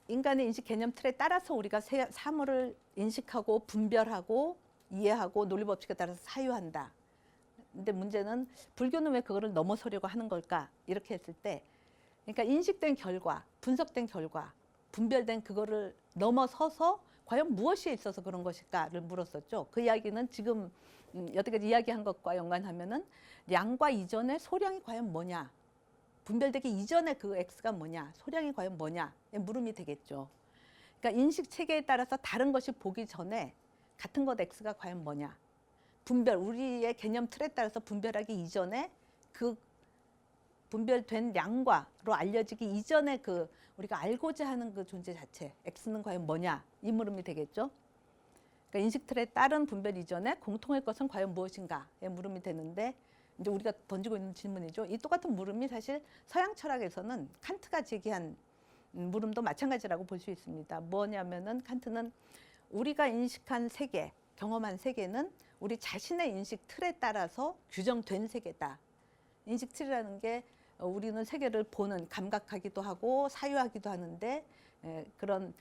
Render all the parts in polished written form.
인간의 인식 개념 틀에 따라서 우리가 사물을 인식하고 분별하고 이해하고 논리법칙에 따라서 사유한다. 근데 문제는 불교는 왜 그거를 넘어서려고 하는 걸까? 이렇게 했을 때, 그러니까 인식된 결과, 분석된 결과, 분별된 그거를 넘어서서 과연 무엇이 있어서 그런 것일까를 물었었죠. 그 이야기는 지금 여태까지 이야기한 것과 연관하면은 양과 이전의 소량이 과연 뭐냐, 분별되기 이전의 그 X가 뭐냐, 소량이 과연 뭐냐의 물음이 되겠죠. 그러니까 인식 체계에 따라서 다른 것이 보기 전에 같은 것 X가 과연 뭐냐, 분별, 우리의 개념 틀에 따라서 분별하기 이전에 그 분별된 양과로 알려지기 이전에 그 우리가 알고자 하는 그 존재 자체 X는 과연 뭐냐, 이 물음이 되겠죠. 그러니까 인식 틀에 따른 분별 이전에 공통의 것은 과연 무엇인가의 물음이 되는데, 이제 우리가 던지고 있는 질문이죠. 이 똑같은 물음이 사실 서양 철학에서는 칸트가 제기한 물음도 마찬가지라고 볼 수 있습니다. 뭐냐면은 칸트는 우리가 인식한 세계, 경험한 세계는 우리 자신의 인식 틀에 따라서 규정된 세계다. 인식 틀이라는 게 우리는 세계를 보는, 감각하기도 하고 사유하기도 하는데, 그런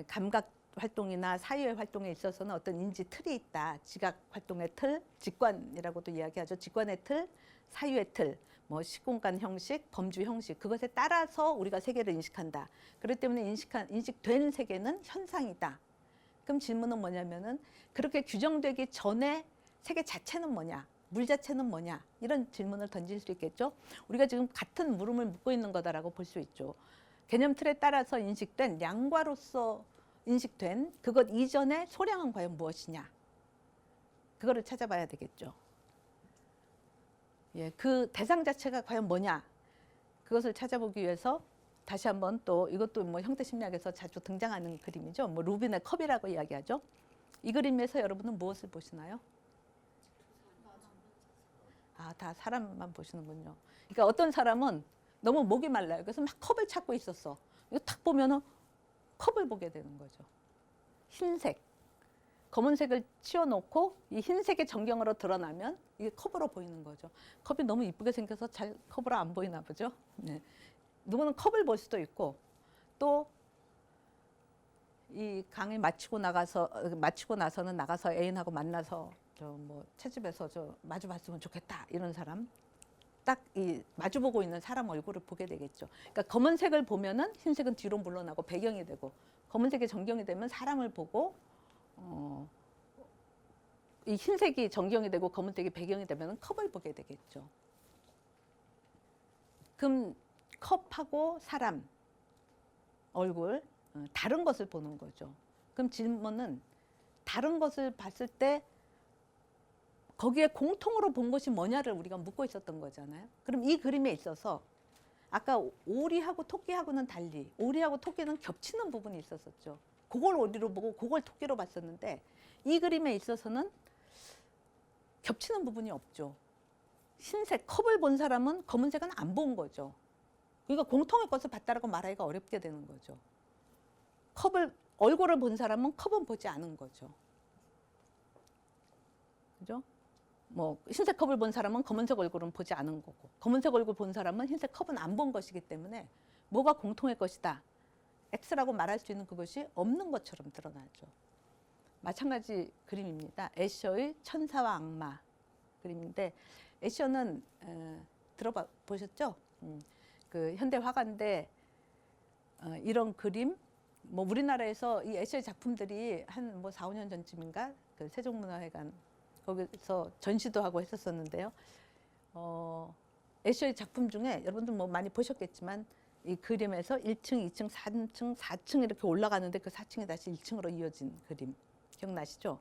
감각 활동이나 사유의 활동에 있어서는 어떤 인지 틀이 있다. 지각 활동의 틀, 직관이라고도 이야기하죠. 직관의 틀, 사유의 틀, 뭐 시공간 형식, 범주 형식, 그것에 따라서 우리가 세계를 인식한다. 그렇기 때문에 인식된 세계는 현상이다. 그럼 질문은 뭐냐면은 그렇게 규정되기 전에 세계 자체는 뭐냐, 물 자체는 뭐냐, 이런 질문을 던질 수 있겠죠. 우리가 지금 같은 물음을 묻고 있는 거다라고 볼 수 있죠. 개념 틀에 따라서 인식된 양과로서 인식된 그것 이전의 소량은 과연 무엇이냐, 그거를 찾아봐야 되겠죠. 예, 그 대상 자체가 과연 뭐냐, 그것을 찾아보기 위해서 다시 한번 또 이것도 뭐 형태 심리학에서 자주 등장하는 그림이죠. 뭐 루빈의 컵이라고 이야기하죠. 이 그림에서 여러분은 무엇을 보시나요? 아, 다 사람만 보시는군요. 그러니까 어떤 사람은 너무 목이 말라요. 그래서 막 컵을 찾고 있었어. 이거 탁 보면은 컵을 보게 되는 거죠. 흰색, 검은색을 치워놓고 이 흰색의 전경으로 드러나면 이게 컵으로 보이는 거죠. 컵이 너무 이쁘게 생겨서 잘 컵으로 안 보이나 보죠. 네. 누구는 컵을 볼 수도 있고, 또 이 강의 마치고 나서는 나가서 애인하고 만나서 저 뭐 채집에서 저 마주 봤으면 좋겠다, 이런 사람, 딱 이 마주보고 있는 사람 얼굴을 보게 되겠죠. 그러니까 검은색을 보면은 흰색은 뒤로 물러나고 배경이 되고, 검은색이 전경이 되면 사람을 보고, 이 흰색이 전경이 되고 검은색이 배경이 되면 컵을 보게 되겠죠. 그럼 컵하고 사람 얼굴, 다른 것을 보는 거죠. 그럼 질문은 다른 것을 봤을 때 거기에 공통으로 본 것이 뭐냐를 우리가 묻고 있었던 거잖아요. 그럼 이 그림에 있어서 아까 오리하고 토끼하고는 달리 오리하고 토끼는 겹치는 부분이 있었었죠. 그걸 오리로 보고 그걸 토끼로 봤었는데, 이 그림에 있어서는 겹치는 부분이 없죠. 흰색 컵을 본 사람은 검은색은 안 본 거죠. 그러니까 공통의 것을 봤다라고 말하기가 어렵게 되는 거죠. 얼굴을 본 사람은 컵은 보지 않은 거죠. 그죠? 뭐 흰색 컵을 본 사람은 검은색 얼굴은 보지 않은 거고, 검은색 얼굴 본 사람은 흰색 컵은 안 본 것이기 때문에 뭐가 공통의 것이다, X라고 말할 수 있는 그것이 없는 것처럼 드러나죠. 마찬가지 그림입니다. 애셔의 천사와 악마 그림인데, 애셔는 들어보셨죠? 그 현대 화가인데, 이런 그림, 뭐 우리나라에서 이 애셔의 작품들이 한 뭐 4, 5년 전쯤인가 그 세종문화회관 거기서 전시도 하고 했었었는데요. 애셔의 작품 중에 여러분들 뭐 많이 보셨겠지만 이 그림에서 1층, 2층, 3층, 4층 이렇게 올라가는데 그 4층이 다시 1층으로 이어진 그림 기억나시죠?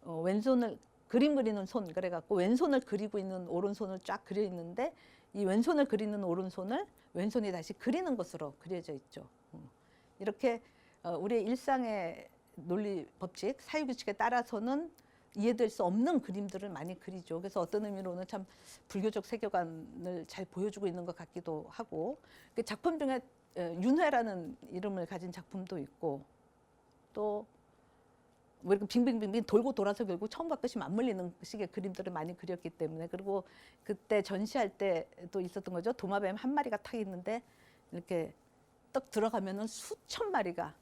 왼손을 그림 그리는 손 그래갖고 왼손을 그리고 있는 오른손을 쫙 그려 있는데, 이 왼손을 그리는 오른손을 왼손이 다시 그리는 것으로 그려져 있죠. 이렇게 우리의 일상의 논리 법칙, 사유 규칙에 따라서는 이해될 수 없는 그림들을 많이 그리죠. 그래서 어떤 의미로는 참 불교적 세계관을 잘 보여주고 있는 것 같기도 하고, 그 작품 중에 윤회라는 이름을 가진 작품도 있고, 또 뭐 이렇게 빙빙빙빙 돌고 돌아서 결국 처음과 끝이 맞물리는 식의 그림들을 많이 그렸기 때문에, 그리고 그때 전시할 때도 있었던 거죠. 도마뱀 한 마리가 탁 있는데 이렇게 딱 들어가면은 수천 마리가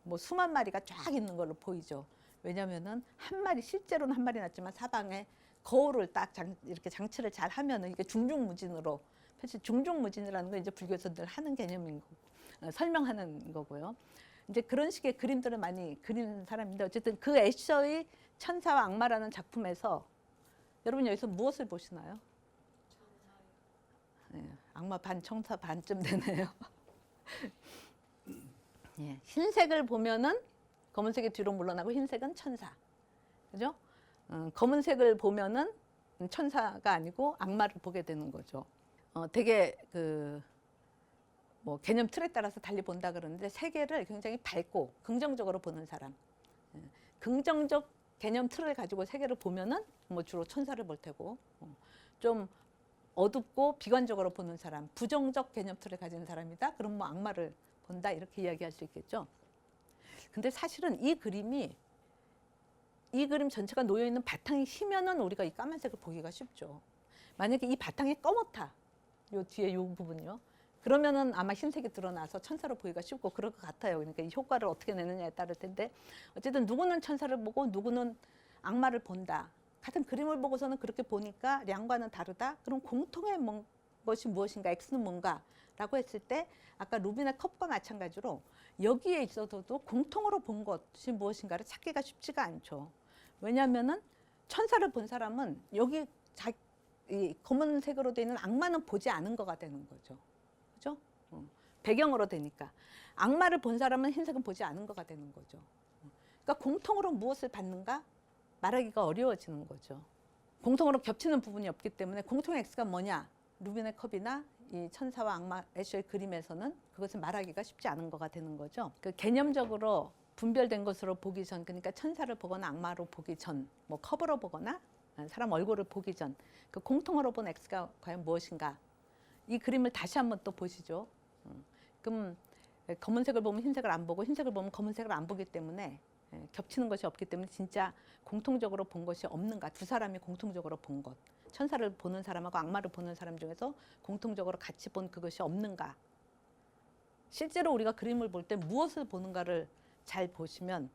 뭐 수만 마리가 쫙 있는 걸로 보이죠. 왜냐면은 한 마리 실제로는 한 마리 났지만 사방에 거울을 딱 이렇게 장치를 잘 하면은 이게 중중무진으로 사실 중중무진이라는 건 이제 불교에서 늘 하는 개념인 거 설명하는 거고요. 이제 그런 식의 그림들을 많이 그리는 사람인데 어쨌든 그 애셔의 천사와 악마라는 작품에서 여러분 여기서 무엇을 보시나요? 네, 악마 반 천사 반쯤 되네요. 예, 흰색을 보면은 검은색이 뒤로 물러나고 흰색은 천사, 그죠? 검은색을 보면은 천사가 아니고 악마를 보게 되는 거죠. 되게 뭐 개념 틀에 따라서 달리 본다 그러는데 세계를 굉장히 밝고 긍정적으로 보는 사람, 긍정적 개념 틀을 가지고 세계를 보면은 뭐 주로 천사를 볼 테고, 좀 어둡고 비관적으로 보는 사람, 부정적 개념 틀을 가진 사람이다. 그럼 뭐 악마를 본다 이렇게 이야기할 수 있겠죠. 근데 사실은 이 그림 전체가 놓여 있는 바탕이 희면은 우리가 이 까만색을 보기가 쉽죠. 만약에 이 바탕이 검었다, 요 뒤에 요 부분요. 그러면은 아마 흰색이 드러나서 천사로 보기가 쉽고 그럴 것 같아요. 그러니까 이 효과를 어떻게 내느냐에 따를 텐데 어쨌든 누구는 천사를 보고 누구는 악마를 본다. 같은 그림을 보고서는 그렇게 보니까 량과는 다르다. 그럼 공통의 것이 무엇인가? X는 뭔가라고 했을 때 아까 루빈의 컵과 마찬가지로 여기에 있어서도 공통으로 본 것이 무엇인가를 찾기가 쉽지가 않죠. 왜냐하면은 천사를 본 사람은 여기 이 검은색으로 되어 있는 악마는 보지 않은 거가 되는 거죠. 그죠? 배경으로 되니까. 악마를 본 사람은 흰색은 보지 않은 거가 되는 거죠. 그러니까 공통으로 무엇을 받는가? 말하기가 어려워지는 거죠. 공통으로 겹치는 부분이 없기 때문에 공통의 X가 뭐냐? 루빈의 컵이나 이 천사와 악마 애셔의 그림에서는 그것을 말하기가 쉽지 않은 거가 되는 거죠. 그 개념적으로 분별된 것으로 보기 전, 그러니까 천사를 보거나 악마로 보기 전, 뭐 컵으로 보거나 사람 얼굴을 보기 전, 그 공통으로 본 X가 과연 무엇인가? 이 그림을 다시 한번 또 보시죠. 그럼 검은색을 보면 흰색을 안 보고 흰색을 보면 검은색을 안 보기 때문에 겹치는 것이 없기 때문에 진짜 공통적으로 본 것이 없는가? 두 사람이 공통적으로 본 것. 천사를 보는 사람하고 악마를 보는 사람 중에서 공통적으로 같이 본 그것이 없는가? 실제로 우리가 그림을 볼 때 무엇을 보는가를 잘 보시면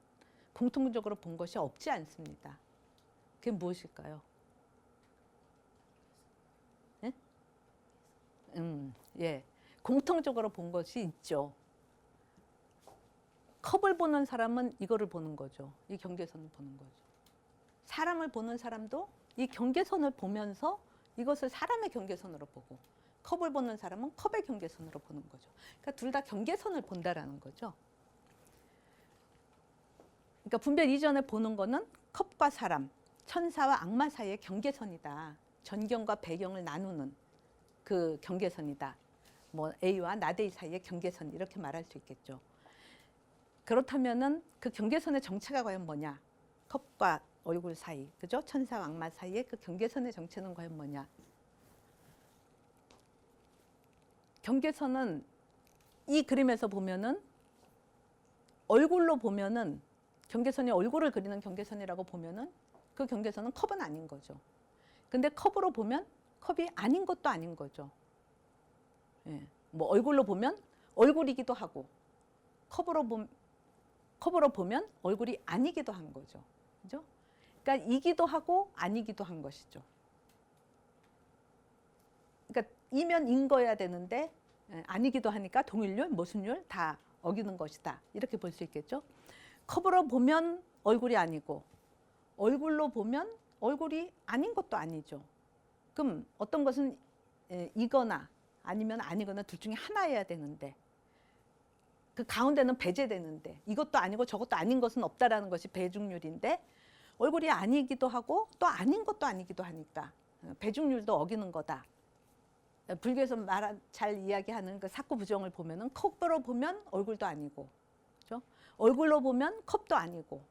공통적으로 본 것이 없지 않습니다. 그게 무엇일까요? 예? 예. 공통적으로 본 것이 있죠. 컵을 보는 사람은 이거를 보는 거죠. 이 경계선을 보는 거죠. 사람을 보는 사람도 이 경계선을 보면서 이것을 사람의 경계선으로 보고, 컵을 보는 사람은 컵의 경계선으로 보는 거죠. 그러니까 둘 다 경계선을 본다라는 거죠. 그러니까 분별 이전에 보는 거는 컵과 사람, 천사와 악마 사이의 경계선이다. 전경과 배경을 나누는 그 경계선이다. 뭐 A와 나데이 사이의 경계선 이렇게 말할 수 있겠죠. 그렇다면은 그 경계선의 정체가 과연 뭐냐? 컵과 얼굴 사이, 그죠? 천사와 악마 사이의 그 경계선의 정체는 과연 뭐냐? 경계선은 이 그림에서 보면은 얼굴로 보면은 경계선이 얼굴을 그리는 경계선이라고 보면은 그 경계선은 컵은 아닌 거죠. 근데 컵으로 보면 컵이 아닌 것도 아닌 거죠. 예. 뭐 얼굴로 보면 얼굴이기도 하고 컵으로 보면 얼굴이 아니기도 한 거죠. 그죠? 그러니까 이기도 하고 아니기도 한 것이죠. 그러니까 이면 인 거여야 되는데 아니기도 하니까 동일률, 모순율 다 어기는 것이다. 이렇게 볼 수 있겠죠. 컵으로 보면 얼굴이 아니고 얼굴로 보면 얼굴이 아닌 것도 아니죠. 그럼 어떤 것은 이거나 아니면 아니거나 둘 중에 하나여야 되는데 그 가운데는 배제되는데 이것도 아니고 저것도 아닌 것은 없다라는 것이 배중률인데 얼굴이 아니기도 하고 또 아닌 것도 아니기도 하니까 배중률도 어기는 거다. 불교에서 잘 이야기하는 그 사구 부정을 보면은 컵으로 보면 얼굴도 아니고, 그렇죠? 얼굴로 보면 컵도 아니고.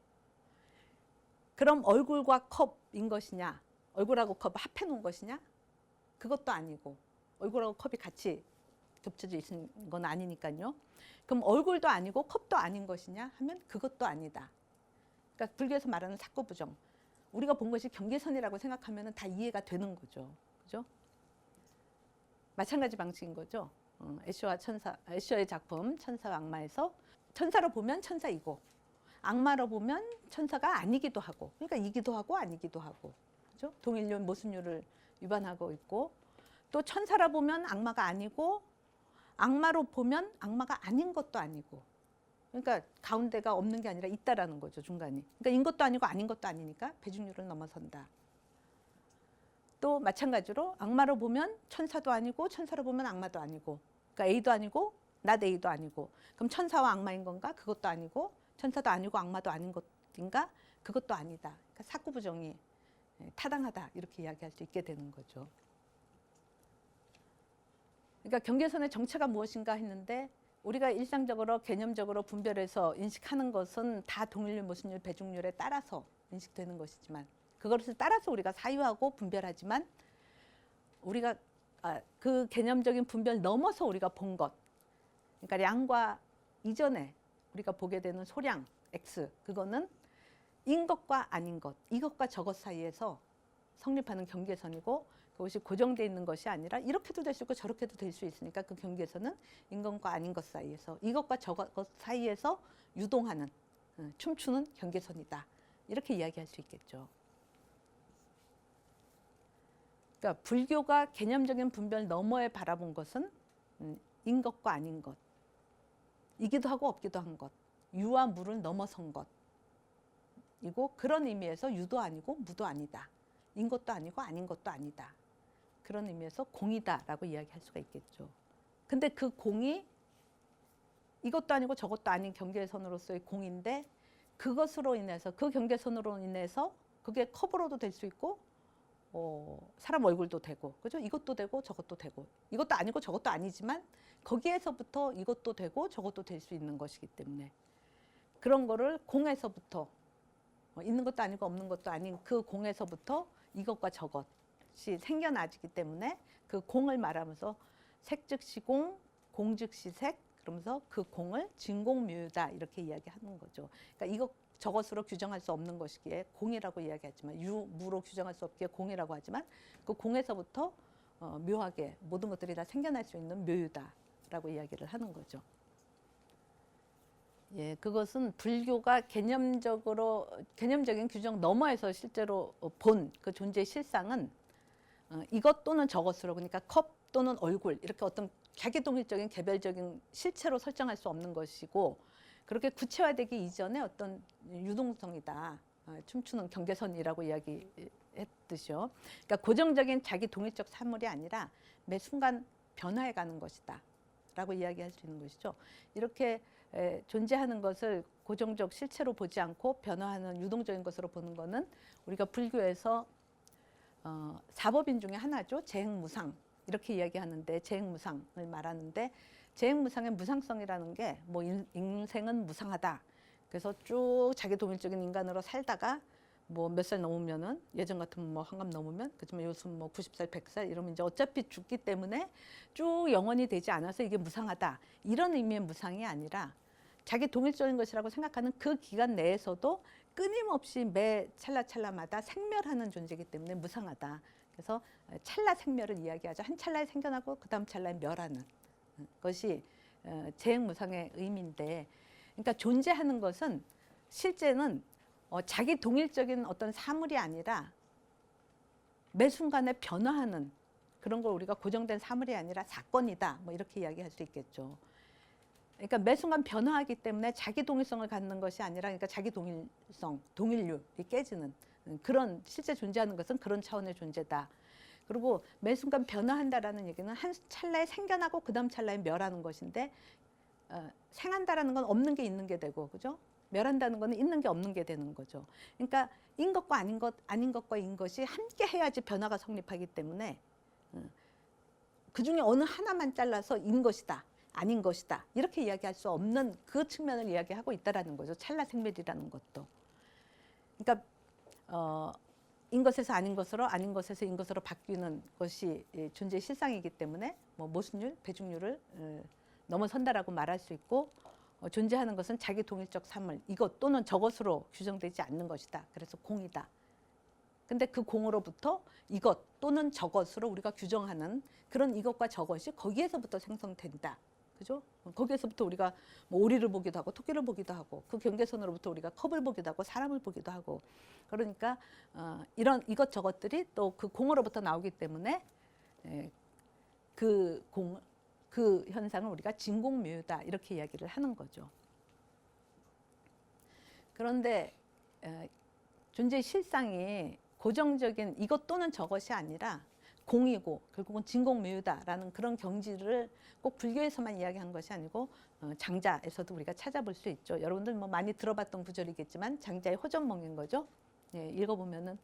그럼 얼굴과 컵인 것이냐? 얼굴하고 컵 합해 놓은 것이냐? 그것도 아니고. 얼굴하고 컵이 같이 겹쳐져 있는 건 아니니까요. 그럼 얼굴도 아니고 컵도 아닌 것이냐 하면 그것도 아니다. 그러니까 불교에서 말하는 사구 부정. 우리가 본 것이 경계선이라고 생각하면 다 이해가 되는 거죠. 그죠? 마찬가지 방식인 거죠. 애쇼의 작품 천사와 악마에서 천사로 보면 천사이고 악마로 보면 천사가 아니기도 하고, 그러니까 이기도 하고 아니기도 하고, 그죠? 동일률 모순율을 위반하고 있고, 또 천사라 보면 악마가 아니고 악마로 보면 악마가 아닌 것도 아니고, 그러니까 가운데가 없는 게 아니라 있다라는 거죠, 중간이. 그러니까 인 것도 아니고 아닌 것도 아니니까 배중률을 넘어선다. 또 마찬가지로 악마로 보면 천사도 아니고 천사로 보면 악마도 아니고, 그러니까 A도 아니고 not A도 아니고, 그럼 천사와 악마인 건가? 그것도 아니고, 천사도 아니고 악마도 아닌 것인가? 그것도 아니다. 그러니까 사구부정이 타당하다, 이렇게 이야기할 수 있게 되는 거죠. 그러니까 경계선의 정체가 무엇인가 했는데, 우리가 일상적으로 개념적으로 분별해서 인식하는 것은 다 동일률, 모순율, 배중률에 따라서 인식되는 것이지만, 그것을 따라서 우리가 사유하고 분별하지만, 우리가 그 개념적인 분별 넘어서 우리가 본 것, 그러니까 양과 이전에 우리가 보게 되는 소량 X, 그거는 인 것과 아닌 것, 이것과 저것 사이에서 성립하는 경계선이고, 그것이 고정되어 있는 것이 아니라 이렇게도 될 수 있고 저렇게도 될 수 있으니까, 그 경계선은 인 것과 아닌 것 사이에서, 이것과 저것 사이에서 유동하는, 춤추는 경계선이다, 이렇게 이야기할 수 있겠죠. 그러니까 불교가 개념적인 분별 너머에 바라본 것은 인 것과 아닌 것, 이기도 하고 없기도 한 것, 유와 무를 넘어선 것이고, 그런 의미에서 유도 아니고 무도 아니다, 인 것도 아니고 아닌 것도 아니다, 그런 의미에서 공이다라고 이야기할 수가 있겠죠. 근데 그 공이 이것도 아니고 저것도 아닌 경계선으로서의 공인데, 그것으로 인해서, 그 경계선으로 인해서 그게 컵으로도 될 수 있고, 사람 얼굴도 되고, 그죠? 이것도 되고 저것도 되고, 이것도 아니고 저것도 아니지만 거기에서부터 이것도 되고 저것도 될 수 있는 것이기 때문에, 그런 거를 공에서부터, 있는 것도 아니고 없는 것도 아닌 그 공에서부터 이것과 저것이 생겨나기 때문에, 그 공을 말하면서 색즉시공, 공즉시색, 그러면서 그 공을 진공묘유다, 이렇게 이야기하는 거죠. 그러니까 이것 저것으로 규정할 수 없는 것이기에 공이라고 이야기하지만, 유, 무로 규정할 수 없기에 공이라고 하지만, 그 공에서부터 묘하게 모든 것들이 다 생겨날 수 있는 묘유다라고 이야기를 하는 거죠. 예, 그것은 불교가 개념적인 규정 너머에서 실제로 본 그 존재의 실상은 이것 또는 저것으로, 그러니까 컵 또는 얼굴, 이렇게 어떤 자기동일적인 개별적인 실체로 설정할 수 없는 것이고, 그렇게 구체화되기 이전에 어떤 유동성이다, 춤추는 경계선이라고 이야기했듯이요. 그러니까 고정적인 자기 동일적 사물이 아니라 매 순간 변화해가는 것이다 라고 이야기할 수 있는 것이죠. 이렇게 존재하는 것을 고정적 실체로 보지 않고 변화하는 유동적인 것으로 보는 것은 우리가 불교에서 사법인 중에 하나죠. 재행무상, 이렇게 이야기하는데, 재행무상을 말하는데, 재행무상의 무상성이라는 게 뭐 인생은 무상하다, 그래서 쭉 자기 동일적인 인간으로 살다가 뭐 몇 살 넘으면은, 예전 같으면 뭐 환갑 넘으면, 그렇지만 요즘 뭐 90살, 100살 이러면 이제 어차피 죽기 때문에 쭉 영원히 되지 않아서 이게 무상하다, 이런 의미의 무상이 아니라, 자기 동일적인 것이라고 생각하는 그 기간 내에서도 끊임없이 매 찰나찰나마다 생멸하는 존재이기 때문에 무상하다. 그래서 찰나 생멸을 이야기하죠. 한 찰나에 생겨나고 그 다음 찰나에 멸하는 것이 재행무상의 의미인데, 그러니까 존재하는 것은 실제는 자기 동일적인 어떤 사물이 아니라 매 순간에 변화하는 그런 걸 우리가 고정된 사물이 아니라 사건이다, 뭐 이렇게 이야기할 수 있겠죠. 그러니까 매 순간 변화하기 때문에 자기 동일성을 갖는 것이 아니라, 그러니까 자기 동일성, 동일률이 깨지는 그런, 실제 존재하는 것은 그런 차원의 존재다. 그리고 매 순간 변화한다라는 얘기는 한 찰나에 생겨나고 그 다음 찰나에 멸하는 것인데, 생한다라는 건 없는 게 있는 게 되고, 그죠? 멸한다는 거는 있는 게 없는 게 되는 거죠. 그러니까 인 것과 아닌 것, 아닌 것과 인 것이 함께 해야지 변화가 성립하기 때문에, 그 중에 어느 하나만 잘라서 인 것이다, 아닌 것이다, 이렇게 이야기할 수 없는 그 측면을 이야기하고 있다라는 거죠. 찰나 생멸이라는 것도. 그러니까 인 것에서 아닌 것으로, 아닌 것에서 인 것으로 바뀌는 것이 존재의 실상이기 때문에, 뭐 모순율, 배중률을 넘어선다라고 말할 수 있고, 존재하는 것은 자기 동일적 사물, 이것 또는 저것으로 규정되지 않는 것이다. 그래서 공이다. 근데 그 공으로부터 이것 또는 저것으로 우리가 규정하는 그런 이것과 저것이 거기에서부터 생성된다. 그죠? 거기에서부터 우리가 뭐 오리를 보기도 하고 토끼를 보기도 하고 그 경계선으로부터 우리가 컵을 보기도 하고 사람을 보기도 하고 그러니까 이런 이것 저것들이 또 그 공으로부터 나오기 때문에 그 현상을 우리가 진공묘유다 이렇게 이야기를 하는 거죠. 그런데 존재의 실상이 고정적인 이것 또는 저것이 아니라 공이고 결국은 진공묘유다라는 그런 경지를 꼭 불교에서만 이야기한 것이 아니고 장자에서도 우리가 찾아볼 수 있죠. 여러분들 뭐 많이 들어봤던 구절이겠지만 장자의 호적 먹는 거죠. 예, 읽어보면은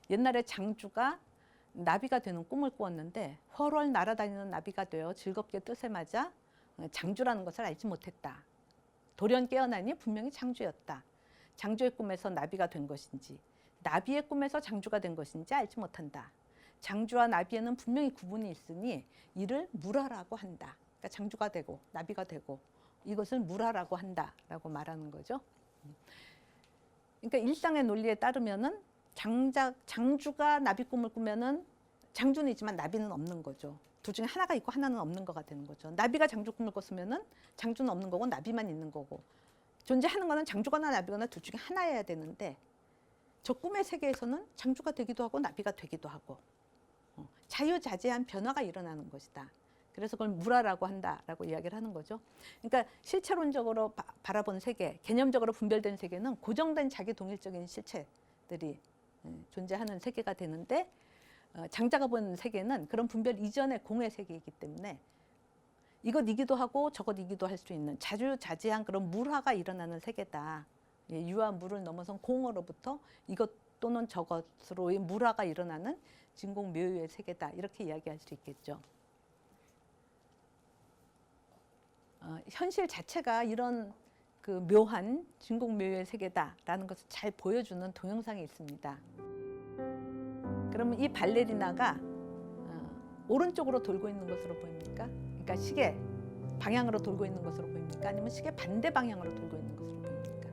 옛날에 장주가 나비가 되는 꿈을 꾸었는데 훨훨 날아다니는 나비가 되어 즐겁게 뜻에 맞아 장주라는 것을 알지 못했다. 돌연 깨어나니 분명히 장주였다. 장주의 꿈에서 나비가 된 것인지 나비의 꿈에서 장주가 된 것인지 알지 못한다. 장주와 나비에는 분명히 구분이 있으니 이를 물화라고 한다. 그러니까 장주가 되고 나비가 되고 이것을 물화라고 한다라고 말하는 거죠. 그러니까 일상의 논리에 따르면은 장주가 나비 꿈을 꾸면은 장주는 있지만 나비는 없는 거죠. 둘 중에 하나가 있고 하나는 없는 거가 되는 거죠. 나비가 장주 꿈을 꿨으면은 장주는 없는 거고 나비만 있는 거고 존재하는 거는 장주거나 나비거나 둘 중에 하나여야 되는데 저 꿈의 세계에서는 장주가 되기도 하고 나비가 되기도 하고 자유자재한 변화가 일어나는 것이다. 그래서 그걸 물화라고 한다라고 이야기를 하는 거죠. 그러니까 실체론적으로 바라본 세계, 개념적으로 분별된 세계는 고정된 자기 동일적인 실체들이 존재하는 세계가 되는데 장자가 본 세계는 그런 분별 이전의 공의 세계이기 때문에 이것이기도 하고 저것이기도 할 수 있는 자주자재한 그런 물화가 일어나는 세계다. 유와 물을 넘어선 공으로부터 이것 또는 저것으로의 물화가 일어나는 진공묘유의 세계다. 이렇게 이야기할 수 있겠죠. 현실 자체가 이런 그 묘한 진공묘유의 세계다라는 것을 잘 보여주는 동영상이 있습니다. 그러면 이 발레리나가 오른쪽으로 돌고 있는 것으로 보입니까? 그러니까 시계 방향으로 돌고 있는 것으로 보입니까? 아니면 시계 반대 방향으로 돌고 있는 것으로 보입니까?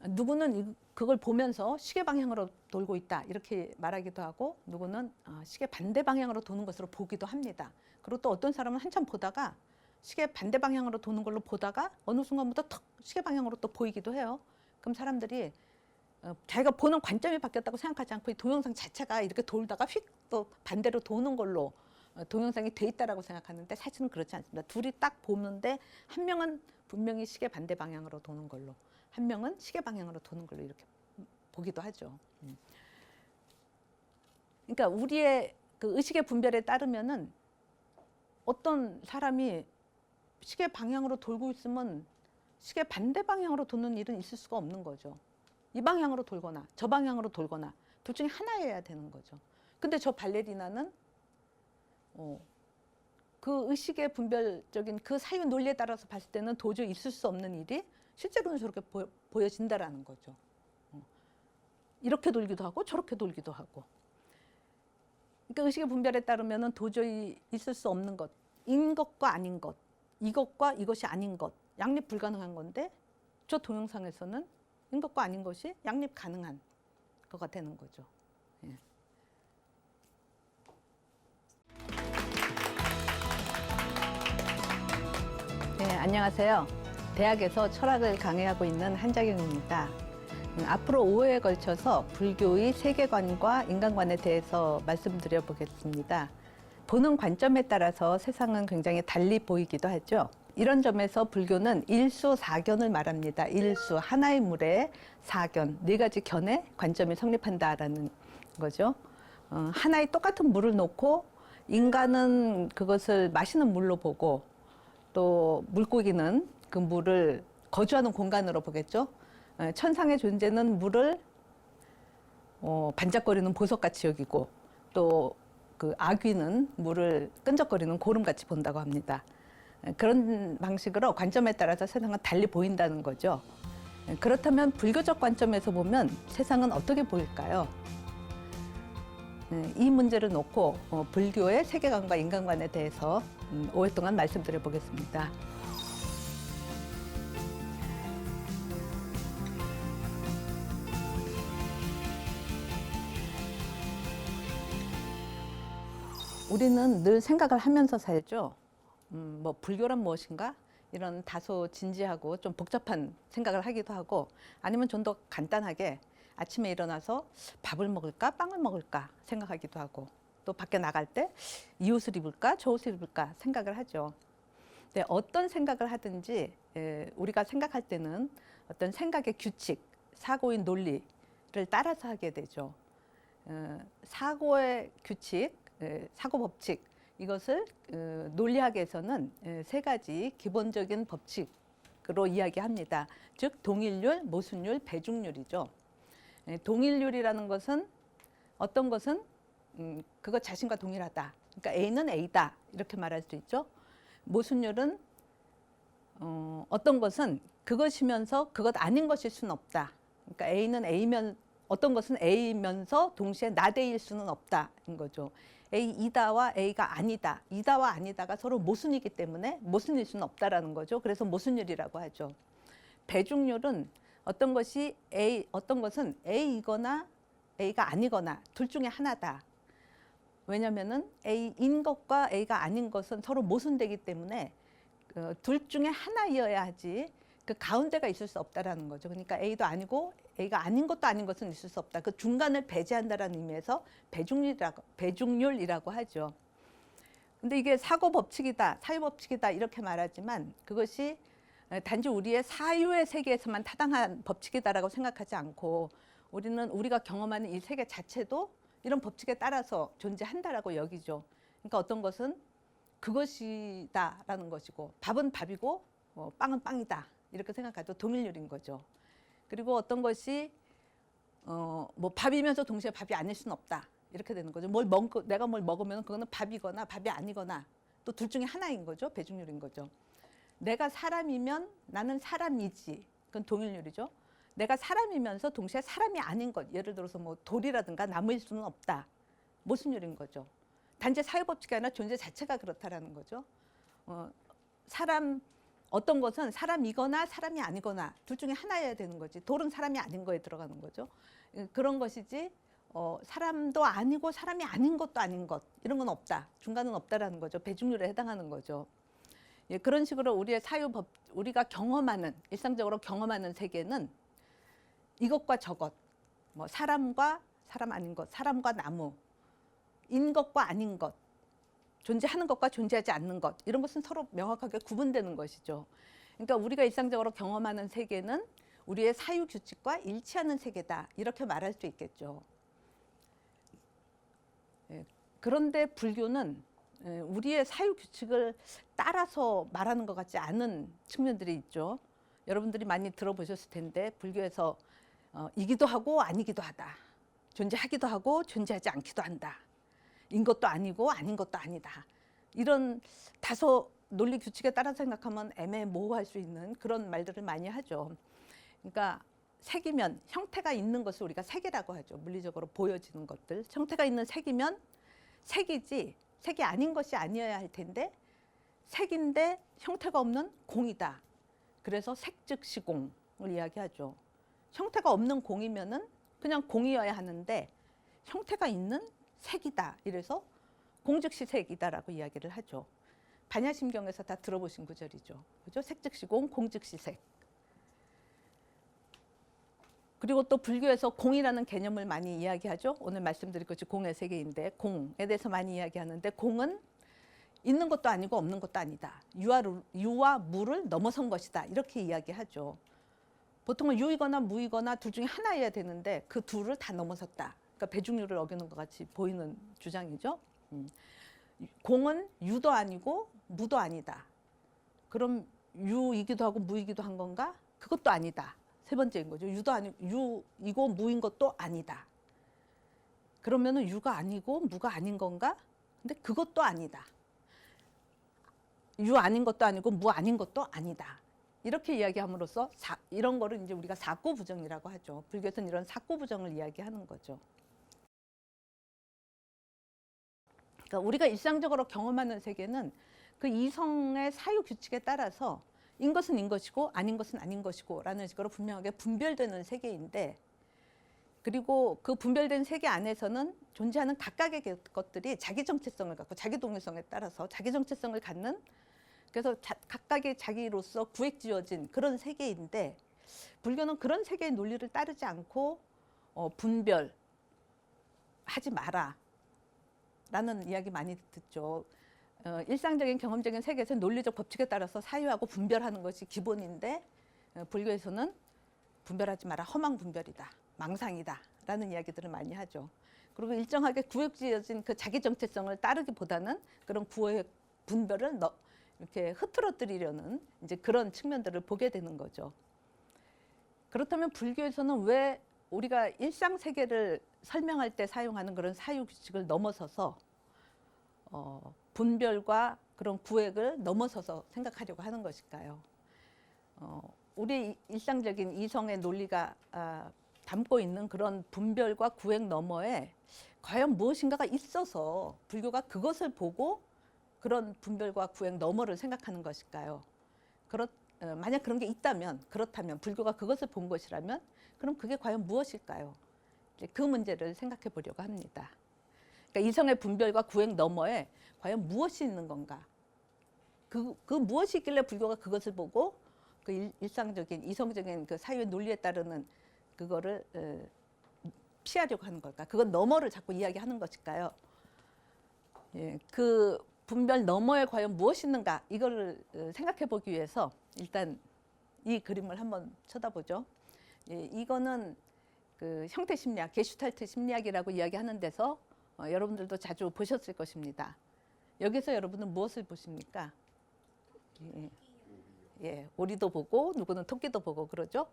누구는 그걸 보면서 시계 방향으로 돌고 있다 이렇게 말하기도 하고 누구는 시계 반대 방향으로 도는 것으로 보기도 합니다. 그리고 또 어떤 사람은 한참 보다가 시계 반대 방향으로 도는 걸로 보다가 어느 순간부터 턱 시계 방향으로 또 보이기도 해요. 그럼 사람들이 자기가 보는 관점이 바뀌었다고 생각하지 않고 이 동영상 자체가 이렇게 돌다가 휙 또 반대로 도는 걸로 동영상이 돼 있다라고 생각하는데 사실은 그렇지 않습니다. 둘이 딱 보는데 한 명은 분명히 시계 반대 방향으로 도는 걸로 한 명은 시계 방향으로 도는 걸로 이렇게 보기도 하죠. 그러니까 우리의 그 의식의 분별에 따르면은 어떤 사람이 시계 방향으로 돌고 있으면 시계 반대 방향으로 도는 일은 있을 수가 없는 거죠. 이 방향으로 돌거나 저 방향으로 돌거나 둘 중에 하나여야 되는 거죠. 근데 저 발레리나는 그 의식의 분별적인 그 사유 논리에 따라서 봤을 때는 도저히 있을 수 없는 일이 실제로는 저렇게 보여진다라는 거죠. 이렇게 돌기도 하고 저렇게 돌기도 하고. 그러니까 의식의 분별에 따르면은 도저히 있을 수 없는 것, 인 것과 아닌 것, 이것과 이것이 아닌 것, 양립 불가능한 건데 저 동영상에서는 인 것과 아닌 것이 양립 가능한 거가 되는 거죠. 예. 네, 안녕하세요. 대학에서 철학을 강의하고 있는 한자경입니다. 앞으로 5회에 걸쳐서 불교의 세계관과 인간관에 대해서 말씀드려 보겠습니다. 보는 관점에 따라서 세상은 굉장히 달리 보이기도 하죠. 이런 점에서 불교는 일수사견을 말합니다. 일수, 하나의 물에 사견, 네 가지 견의 관점이 성립한다라는 거죠. 하나의 똑같은 물을 놓고 인간은 그것을 마시는 물로 보고 또 물고기는 그 물을 거주하는 공간으로 보겠죠. 천상의 존재는 물을 반짝거리는 보석같이 여기고 또 그 아귀는 물을 끈적거리는 고름같이 본다고 합니다. 그런 방식으로 관점에 따라서 세상은 달리 보인다는 거죠. 그렇다면 불교적 관점에서 보면 세상은 어떻게 보일까요? 이 문제를 놓고 불교의 세계관과 인간관에 대해서 5회 동안 말씀드려 보겠습니다. 우리는 늘 생각을 하면서 살죠. 뭐 불교란 무엇인가? 이런 다소 진지하고 좀 복잡한 생각을 하기도 하고, 아니면 좀 더 간단하게 아침에 일어나서 밥을 먹을까 빵을 먹을까 생각하기도 하고, 또 밖에 나갈 때 이 옷을 입을까 저 옷을 입을까 생각을 하죠. 근데 어떤 생각을 하든지 우리가 생각할 때는 어떤 생각의 규칙, 사고의 논리를 따라서 하게 되죠. 사고의 규칙, 사고 법칙, 이것을 논리학에서는 세 가지 기본적인 법칙으로 이야기합니다. 즉 동일률, 모순율, 배중률이죠. 동일률이라는 것은 어떤 것은 그것 자신과 동일하다. 그러니까 A는 A다 이렇게 말할 수 있죠. 모순율은 어떤 것은 그것이면서 그것 아닌 것일 수는 없다. 그러니까 A는 A면 어떤 것은 A면서 동시에 not A일 수는 없다인 거죠. A이다와 A가 아니다. 이다와 아니다가 서로 모순이기 때문에 모순일 수는 없다라는 거죠. 그래서 모순율이라고 하죠. 배중률은 어떤 것은 A이거나 A가 아니거나 둘 중에 하나다. 왜냐면은 A인 것과 A가 아닌 것은 서로 모순되기 때문에 둘 중에 하나이어야 하지 그 가운데가 있을 수 없다라는 거죠. 그러니까 A도 아니고 A가 아닌 것도 아닌 것은 있을 수 없다. 그 중간을 배제한다라는 의미에서 배중률이라고 하죠. 근데 이게 사고 법칙이다, 사유 법칙이다 이렇게 말하지만 그것이 단지 우리의 사유의 세계에서만 타당한 법칙이다라고 생각하지 않고, 우리는 우리가 경험하는 이 세계 자체도 이런 법칙에 따라서 존재한다라고 여기죠. 그러니까 어떤 것은 그것이다라는 것이고, 밥은 밥이고 빵은 빵이다 이렇게 생각하죠. 동일률인 거죠. 그리고 어떤 것이 뭐 밥이면서 동시에 밥이 아닐 수는 없다 이렇게 되는 거죠. 내가 뭘 먹으면 그거는 밥이거나 밥이 아니거나 또 둘 중에 하나인 거죠. 배중률인 거죠. 내가 사람이면 나는 사람이지, 그건 동일률이죠. 내가 사람이면서 동시에 사람이 아닌 것, 예를 들어서 뭐 돌이라든가 나무일 수는 없다, 모순율인 거죠. 단지 사유법칙이 아니라 존재 자체가 그렇다라는 거죠. 어떤 것은 사람이거나 사람이 아니거나 둘 중에 하나여야 되는 거지. 돌은 사람이 아닌 거에 들어가는 거죠. 그런 것이지 사람도 아니고 사람이 아닌 것도 아닌 것, 이런 건 없다. 중간은 없다라는 거죠. 배중률에 해당하는 거죠. 예, 그런 식으로 우리의 사유법, 우리가 경험하는, 일상적으로 경험하는 세계는 이것과 저것, 뭐 사람과 사람 아닌 것, 사람과 나무, 인 것과 아닌 것, 존재하는 것과 존재하지 않는 것, 이런 것은 서로 명확하게 구분되는 것이죠. 그러니까 우리가 일상적으로 경험하는 세계는 우리의 사유 규칙과 일치하는 세계다 이렇게 말할 수 있겠죠. 예, 그런데 불교는 우리의 사유 규칙을 따라서 말하는 것 같지 않은 측면들이 있죠. 여러분들이 많이 들어보셨을 텐데 불교에서 이기도 하고 아니기도 하다, 존재하기도 하고 존재하지 않기도 한다, 인 것도 아니고 아닌 것도 아니다, 이런 다소 논리 규칙에 따라 생각하면 애매모호할 수 있는 그런 말들을 많이 하죠. 그러니까 색이면 형태가 있는 것을 우리가 색이라고 하죠. 물리적으로 보여지는 것들, 형태가 있는 색이면 색이지 색이 아닌 것이 아니어야 할 텐데 색인데 형태가 없는 공이다. 그래서 색즉시공을 이야기하죠. 형태가 없는 공이면은 그냥 공이어야 하는데 형태가 있는 색이다. 이래서 공즉시색이다라고 이야기를 하죠. 반야심경에서 다 들어보신 구절이죠. 그죠? 색즉시공, 공즉시색. 그리고 또 불교에서 공이라는 개념을 많이 이야기하죠. 오늘 말씀드릴 것이 공의 세계인데 공에 대해서 많이 이야기하는데, 공은 있는 것도 아니고 없는 것도 아니다. 유와 무를 넘어선 것이다. 이렇게 이야기하죠. 보통은 유이거나 무이거나 둘 중에 하나여야 되는데 그 둘을 다 넘어섰다. 그러니까 배중률을 어기는 것 같이 보이는 주장이죠. 공은 유도 아니고 무도 아니다. 그럼 유이기도 하고 무이기도 한 건가? 그것도 아니다. 세 번째인 거죠. 유도 아니고 유이고 무인 것도 아니다. 그러면은 유가 아니고 무가 아닌 건가? 근데 그것도 아니다. 유 아닌 것도 아니고 무 아닌 것도 아니다. 이렇게 이야기함으로써 이런 거를 이제 우리가 사고부정이라고 하죠. 불교에서는 이런 사고부정을 이야기하는 거죠. 그러니까 우리가 일상적으로 경험하는 세계는 그 이성의 사유 규칙에 따라서 인 것은 인 것이고 아닌 것은 아닌 것이고 라는 식으로 분명하게 분별되는 세계인데, 그리고 그 분별된 세계 안에서는 존재하는 각각의 것들이 자기 정체성을 갖고 자기 동일성에 따라서 자기 정체성을 갖는, 그래서 각각의 자기로서 구획지어진 그런 세계인데, 불교는 그런 세계의 논리를 따르지 않고 분별하지 마라 라는 이야기 많이 듣죠. 일상적인 경험적인 세계에서 논리적 법칙에 따라서 사유하고 분별하는 것이 기본인데, 불교에서는 분별하지 마라, 험한 분별이다, 망상이다 라는 이야기들을 많이 하죠. 그리고 일정하게 구획지어진 그 자기 정체성을 따르기보다는 그런 구획 분별을 이렇게 흐트러뜨리려는 이제 그런 측면들을 보게 되는 거죠. 그렇다면 불교에서는 왜 우리가 일상 세계를 설명할 때 사용하는 그런 사유 규칙을 넘어서서 분별과 그런 구획을 넘어서서 생각하려고 하는 것일까요? 우리 일상적인 이성의 논리가 담고 있는 그런 분별과 구획 너머에 과연 무엇인가가 있어서 불교가 그것을 보고 그런 분별과 구획 너머를 생각하는 것일까요? 만약 그런 게 있다면, 그렇다면 불교가 그것을 본 것이라면 그럼 그게 과연 무엇일까요? 그 문제를 생각해 보려고 합니다. 그러니까 이성의 분별과 구획 너머에 과연 무엇이 있는 건가? 그 무엇이 있길래 불교가 그것을 보고 그 일상적인 이성적인 그 사유의 논리에 따르는 그거를 피하려고 하는 걸까? 그건 너머를 자꾸 이야기하는 것일까요? 예, 그 분별 너머에 과연 무엇이 있는가? 이거를 생각해 보기 위해서 일단 이 그림을 한번 쳐다보죠. 예, 이거는 그 형태 심리학, 게슈탈트 심리학이라고 이야기하는 데서 여러분들도 자주 보셨을 것입니다. 여기서 여러분은 무엇을 보십니까? 예, 오리도 보고 누구는 토끼도 보고 그러죠.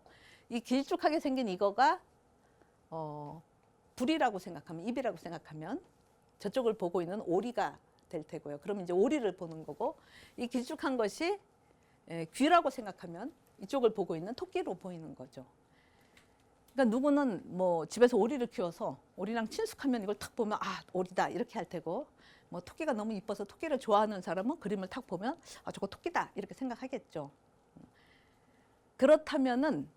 이 길쭉하게 생긴 이거가 불이라고 생각하면, 입이라고 생각하면 저쪽을 보고 있는 오리가 될 테고요. 그럼 이제 오리를 보는 거고, 이 길쭉한 것이 귀라고 생각하면 이쪽을 보고 있는 토끼로 보이는 거죠. 그러니까 누구는 뭐 집에서 오리를 키워서 오리랑 친숙하면 이걸 탁 보면 아, 오리다 이렇게 할 테고, 뭐 토끼가 너무 이뻐서 토끼를 좋아하는 사람은 그림을 탁 보면 아, 저거 토끼다 이렇게 생각하겠죠. 그렇다면은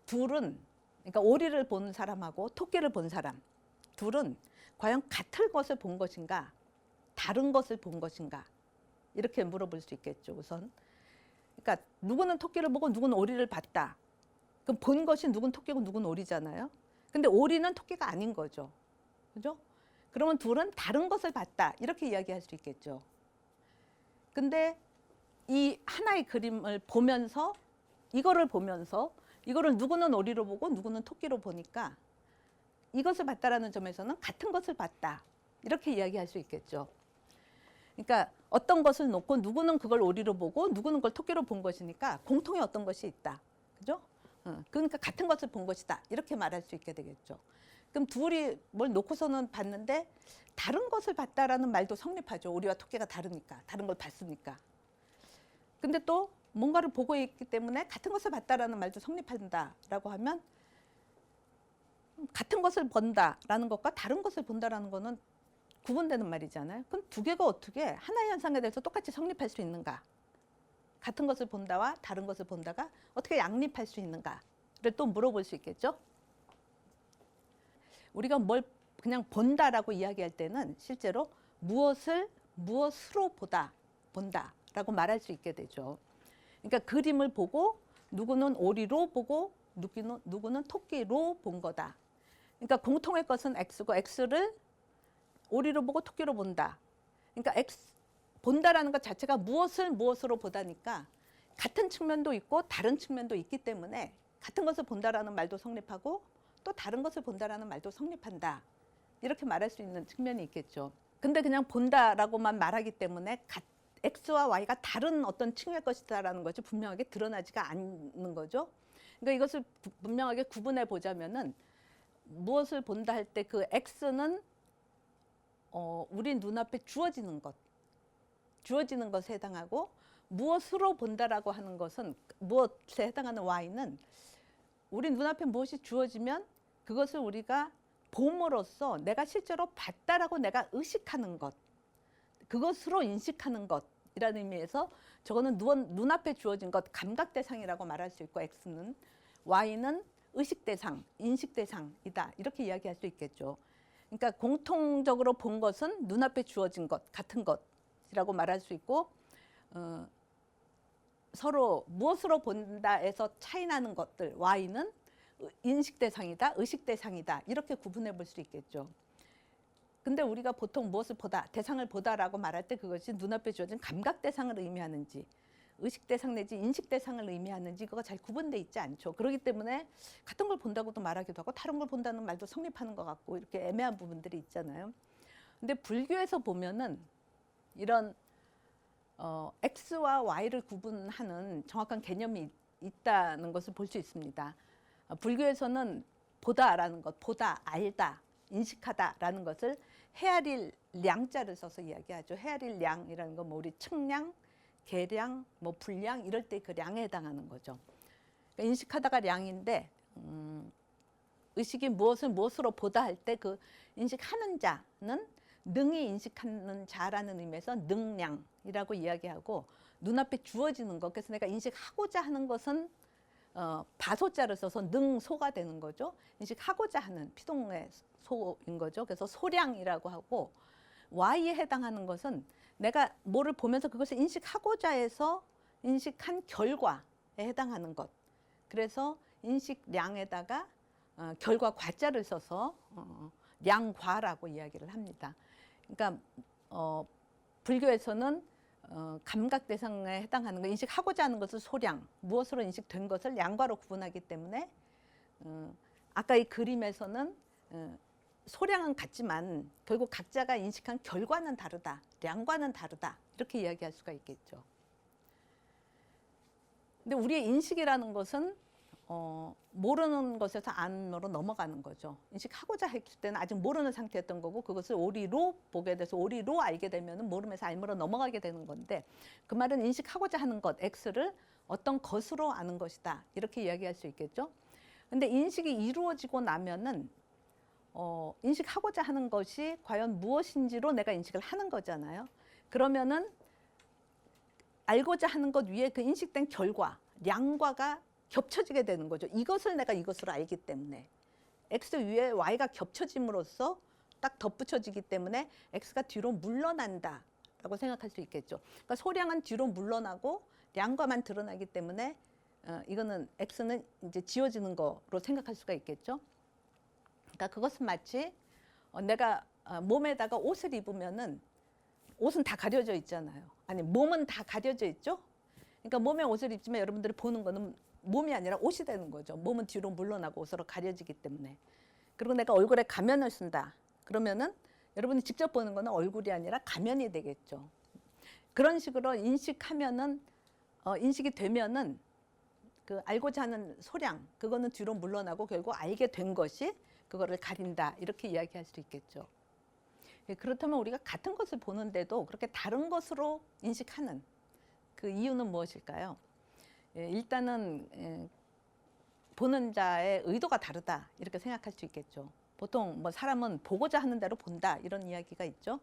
둘은, 그러니까 오리를 본 사람하고 토끼를 본 사람 둘은 과연 같은 것을 본 것인가, 다른 것을 본 것인가, 이렇게 물어볼 수 있겠죠. 우선 그러니까 누구는 토끼를 보고 누구는 오리를 봤다. 그럼 본 것이 누군 토끼고 누군 오리잖아요. 근데 오리는 토끼가 아닌 거죠. 그죠? 그러면 둘은 다른 것을 봤다. 이렇게 이야기할 수 있겠죠. 근데 이 하나의 그림을 보면서, 이거를 보면서 이거를 누구는 오리로 보고 누구는 토끼로 보니까 이것을 봤다라는 점에서는 같은 것을 봤다. 이렇게 이야기할 수 있겠죠. 그러니까 어떤 것을 놓고 누구는 그걸 오리로 보고 누구는 그걸 토끼로 본 것이니까 공통의 어떤 것이 있다. 그죠? 그러니까 같은 것을 본 것이다. 이렇게 말할 수 있게 되겠죠. 그럼 둘이 뭘 놓고서는 봤는데 다른 것을 봤다라는 말도 성립하죠. 오리와 토끼가 다르니까, 다른 걸 봤으니까. 근데 또 뭔가를 보고 있기 때문에 같은 것을 봤다라는 말도 성립한다라고 하면, 같은 것을 본다라는 것과 다른 것을 본다라는 거는 구분되는 말이잖아요. 그럼 두 개가 어떻게 하나의 현상에 대해서 똑같이 성립할 수 있는가? 같은 것을 본다와 다른 것을 본다가 어떻게 양립할 수 있는가를 또 물어볼 수 있겠죠. 우리가 뭘 그냥 본다라고 이야기할 때는 실제로 무엇으로 본다라고 말할 수 있게 되죠. 그러니까 그림을 보고 누구는 오리로 보고 누구는 토끼로 본 거다. 그러니까 공통의 것은 X고 X를 오리로 보고 토끼로 본다. 그러니까 본다라는 것 자체가 무엇으로 보다니까 같은 측면도 있고 다른 측면도 있기 때문에 같은 것을 본다라는 말도 성립하고 또 다른 것을 본다라는 말도 성립한다. 이렇게 말할 수 있는 측면이 있겠죠. 근데 그냥 본다라고만 말하기 때문에 X와 Y가 다른 어떤 층의 것이다라는 것이 분명하게 드러나지가 않는 거죠. 그러니까 이것을 분명하게 구분해 보자면은, 무엇을 본다 할 때 그 X는 우리 눈앞에 주어지는 것에 해당하고, 무엇으로 본다라고 하는 것은, 무엇에 해당하는 Y는 우리 눈앞에 무엇이 주어지면 그것을 우리가 봄으로써 내가 실제로 봤다라고 내가 의식하는 것, 그것으로 인식하는 것이라는 의미에서 저거는 눈앞에 주어진 것, 감각 대상이라고 말할 수 있고, X는, Y는 의식 대상, 인식 대상이다 이렇게 이야기할 수 있겠죠. 그러니까 공통적으로 본 것은 눈앞에 주어진 것, 같은 것이라고 말할 수 있고 서로 무엇으로 본다에서 차이나는 것들, Y는 인식 대상이다, 의식 대상이다 이렇게 구분해 볼 수 있겠죠. 근데 우리가 보통 무엇을 보다, 대상을 보다라고 말할 때 그것이 눈앞에 주어진 감각 대상을 의미하는지 의식 대상 내지 인식 대상을 의미하는지 그거 잘 구분돼 있지 않죠. 그렇기 때문에 같은 걸 본다고도 말하기도 하고 다른 걸 본다는 말도 성립하는 것 같고 이렇게 애매한 부분들이 있잖아요. 근데 불교에서 보면은 이런 X와 Y를 구분하는 정확한 개념이 있다는 것을 볼 수 있습니다. 불교에서는 보다라는 것, 보다, 알다, 인식하다라는 것을 헤아릴 량자를 써서 이야기하죠. 헤아릴 량이라는 건 뭐 우리 측량, 계량, 뭐 분량 이럴 때 그 량에 해당하는 거죠. 그러니까 인식하다가 량인데 의식이 무엇을 무엇으로 보다 할 때 그 인식하는 자는 능히 인식하는 자라는 의미에서 능량이라고 이야기하고 눈앞에 주어지는 것, 그래서 내가 인식하고자 하는 것은 바소자를 써서 능소가 되는 거죠. 인식하고자 하는 피동의 소인 거죠. 그래서 소량이라고 하고 Y에 해당하는 것은 내가 뭐를 보면서 그것을 인식하고자 해서 인식한 결과에 해당하는 것. 그래서 인식량에다가 결과 과자를 써서 량과라고 이야기를 합니다. 그러니까 불교에서는 감각 대상에 해당하는 것, 인식하고자 하는 것을 소량, 무엇으로 인식된 것을 량과로 구분하기 때문에 아까 이 그림에서는 소량은 같지만 결국 각자가 인식한 결과는 다르다, 량과는 다르다 이렇게 이야기할 수가 있겠죠. 근데 우리의 인식이라는 것은 모르는 것에서 안으로 넘어가는 거죠. 인식하고자 했을 때는 아직 모르는 상태였던 거고 그것을 오리로 보게 돼서 오리로 알게 되면 모름에서 알므로 넘어가게 되는 건데 그 말은 인식하고자 하는 것, X를 어떤 것으로 아는 것이다 이렇게 이야기할 수 있겠죠. 근데 인식이 이루어지고 나면은 인식하고자 하는 것이 과연 무엇인지로 내가 인식을 하는 거잖아요. 그러면은 알고자 하는 것 위에 그 인식된 결과, 량과가 겹쳐지게 되는 거죠. 이것을 내가 이것으로 알기 때문에 X 위에 Y가 겹쳐짐으로써 딱 덧붙여지기 때문에 X가 뒤로 물러난다라고 생각할 수 있겠죠. 그러니까 소량은 뒤로 물러나고 량과만 드러나기 때문에 이거는 X는 이제 지워지는 거로 생각할 수가 있겠죠. 그러니까 그것은 마치 내가 몸에다가 옷을 입으면은 옷은 다 가려져 있잖아요. 아니 몸은 다 가려져 있죠. 그러니까 몸에 옷을 입지만 여러분들이 보는 거는 몸이 아니라 옷이 되는 거죠. 몸은 뒤로 물러나고 옷으로 가려지기 때문에. 그리고 내가 얼굴에 가면을 쓴다. 그러면은 여러분이 직접 보는 거는 얼굴이 아니라 가면이 되겠죠. 그런 식으로 인식하면은 인식이 되면은 그 알고자 하는 소량 그거는 뒤로 물러나고 결국 알게 된 것이 그거를 가린다 이렇게 이야기할 수 있겠죠. 그렇다면 우리가 같은 것을 보는데도 그렇게 다른 것으로 인식하는 그 이유는 무엇일까요? 일단은 보는 자의 의도가 다르다 이렇게 생각할 수 있겠죠. 보통 뭐 사람은 보고자 하는 대로 본다 이런 이야기가 있죠.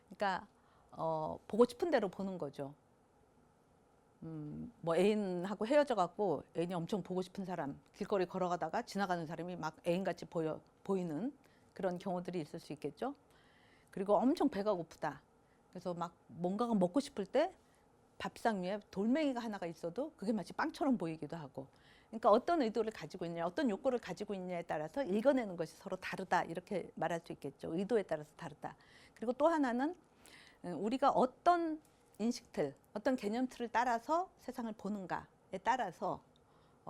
그러니까 보고 싶은 대로 보는 거죠. 뭐 애인하고 헤어져 갖고 애인이 엄청 보고 싶은 사람 길거리 걸어가다가 지나가는 사람이 막 애인같이 보이는 그런 경우들이 있을 수 있겠죠. 그리고 엄청 배가 고프다. 그래서 막 뭔가가 먹고 싶을 때 밥상 위에 돌멩이가 하나가 있어도 그게 마치 빵처럼 보이기도 하고. 그러니까 어떤 의도를 가지고 있냐, 어떤 욕구를 가지고 있냐에 따라서 읽어내는 것이 서로 다르다 이렇게 말할 수 있겠죠. 의도에 따라서 다르다. 그리고 또 하나는 우리가 어떤 인식틀, 어떤 개념틀을 따라서 세상을 보는가에 따라서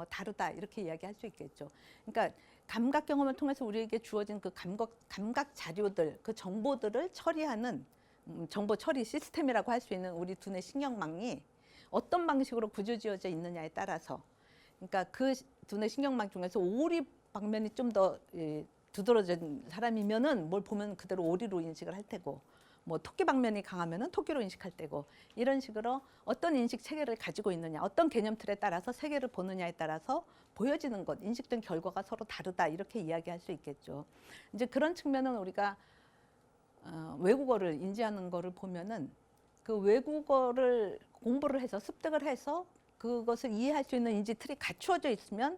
다르다 이렇게 이야기할 수 있겠죠. 그러니까 감각 경험을 통해서 우리에게 주어진 그 감각 자료들, 그 정보들을 처리하는 정보 처리 시스템이라고 할 수 있는 우리 두뇌 신경망이 어떤 방식으로 구조지어져 있느냐에 따라서, 그러니까 그 두뇌 신경망 중에서 오리 방면이 좀 더 두드러진 사람이면은 뭘 보면 그대로 오리로 인식을 할 테고, 뭐 토끼 방면이 강하면은 토끼로 인식할 때고, 이런 식으로 어떤 인식 체계를 가지고 있느냐, 어떤 개념틀에 따라서 세계를 보느냐에 따라서 보여지는 것, 인식된 결과가 서로 다르다 이렇게 이야기할 수 있겠죠. 이제 그런 측면은 우리가 외국어를 인지하는 거를 보면은 그 외국어를 공부를 해서 습득을 해서 그것을 이해할 수 있는 인지 틀이 갖추어져 있으면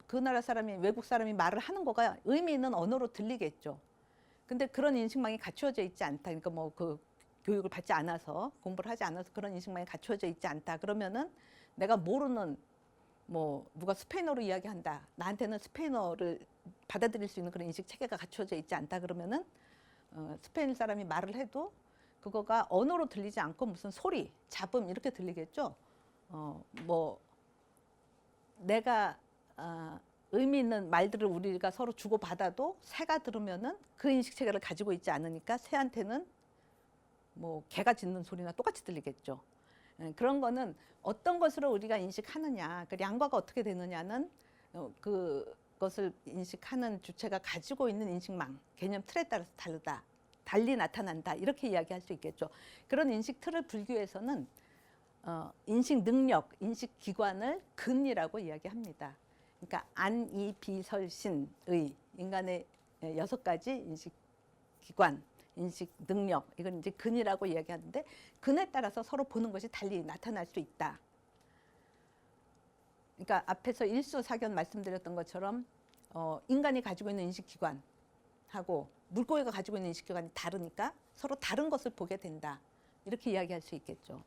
그 나라 사람이 외국 사람이 말을 하는 거가 의미 있는 언어로 들리겠죠. 근데 그런 인식망이 갖추어져 있지 않다. 그러니까 뭐 그 교육을 받지 않아서 공부를 하지 않아서 그런 인식망이 갖추어져 있지 않다. 그러면은 내가 모르는 뭐 누가 스페인어로 이야기한다. 나한테는 스페인어를 받아들일 수 있는 그런 인식 체계가 갖추어져 있지 않다. 그러면은 스페인 사람이 말을 해도 그거가 언어로 들리지 않고 무슨 소리, 잡음 이렇게 들리겠죠. 뭐 내가 의미 있는 말들을 우리가 서로 주고받아도 새가 들으면은 그 인식 체계를 가지고 있지 않으니까 새한테는 뭐 개가 짖는 소리나 똑같이 들리겠죠. 그런 거는 어떤 것으로 우리가 인식하느냐, 그 양과가 어떻게 되느냐는 그것을 인식하는 주체가 가지고 있는 인식망, 개념 틀에 따라서 다르다, 달리 나타난다 이렇게 이야기할 수 있겠죠. 그런 인식 틀을 불교에서는 인식 능력, 인식 기관을 근이라고 이야기합니다. 그러니까 안, 이, 비, 설, 신의 인간의 6가지 인식 기관, 인식 능력 이건 이제 근이라고 이야기하는데 근에 따라서 서로 보는 것이 달리 나타날 수 있다. 그러니까 앞에서 일수사견 말씀드렸던 것처럼 인간이 가지고 있는 인식 기관하고 물고기가 가지고 있는 인식 기관이 다르니까 서로 다른 것을 보게 된다. 이렇게 이야기할 수 있겠죠.